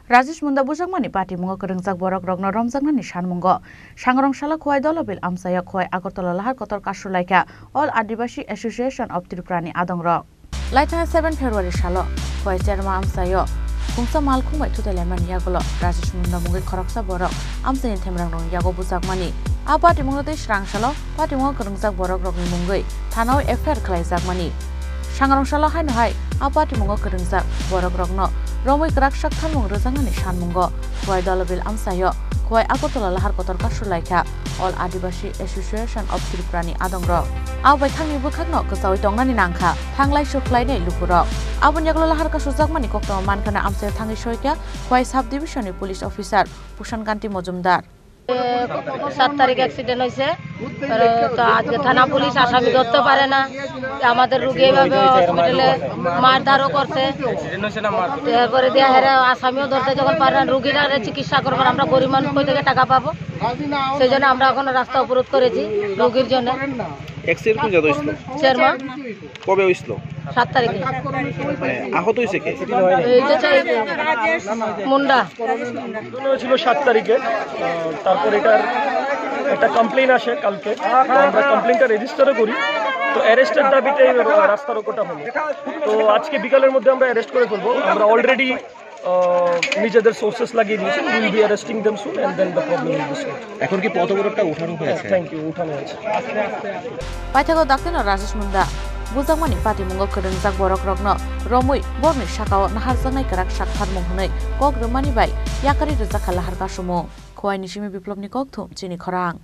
Rajesh Munda bujangmani party mungo kerengjak borok rokno romjaknani sanmungo sangrongsalah khwai dolobil amsaya khwai Agartala lahar kotor kasulaika All Adivasi Association of Tripurani adongrok laitana 7 February salo khwai chairman amsayo kungsa mal khumbai thutelemani yagolo Rajesh Munda mungi khoroksa borok amsani themrangrong yago bujangmani a party mungo tei srangsalo party mungo kerengjak borok rokni mungoi thanao FIR khlaijakmani sangrongsalah haino hai a party mungo kerengjak borok rokno Romoi kerak sakthar mung rojangani sanmungo khwai dolobil amsayo khwai Agartala lahar kotor kasulaika All Adivasi Association of Tripurani adongrok abai thangni bukhakno ksawi tongnani nangkha thanglai suklainai lupurok abon yaglo lahar kasujakmani koktama mankana amsayo thangi soika khwai sub division police officer Pushan Kanti Mojumdar 7 তারিখ accident হয়েছে তো আজকে থানা police আসামি ধরতে পারে না আমাদের রোগী এইভাবে হসপিটালে মারধরও করছে এরপরে দিয়ে হেরে আসামিও ধরতে যখন পারে না রোগীরা চিকিৎসা করবার আমরা গরিব মানুষ কই থেকে টাকা পাবো সেই জন্য আমরা এখন রাস্তা অবরোধ করেছি রোগীর জন্য অ্যাক্সিডেন্ট কোন জায়গায় হইছিল চেয়ারম্যান কবে হইছিল 7 তারিখে আহত হইছে কে এই যে মুন্ডা ছিল 7 তারিখে তারপর এটার একটা কমপ্লেইন আসে কালকে আমরা কমপ্লেইনটা রেজিস্টারও করি তো অ্যারেস্টের দাবিতে রাস্তা রোকোটা হলো তো আজকে বিকালের মধ্যে আমরা অ্যারেস্ট করে ফেলবো আমরা অলরেডি নিজেদের সোর্সেস লাগিয়ে দিয়েছি will be arresting them soon and then the problem will be solved এখন কি পথ অবরোধটা উঠানো হয়েছে থ্যাংক ইউ উঠানো হয়েছে paithago daktino Rajesh Munda bujangmani party mungo kerengjak borok rokno romoi borni sakao naharjaknai kerak sakthar mung hunai kok rwmani bai yakari rwjakha lahar kasumo khwai nisimi biplobni kokthum chini khorang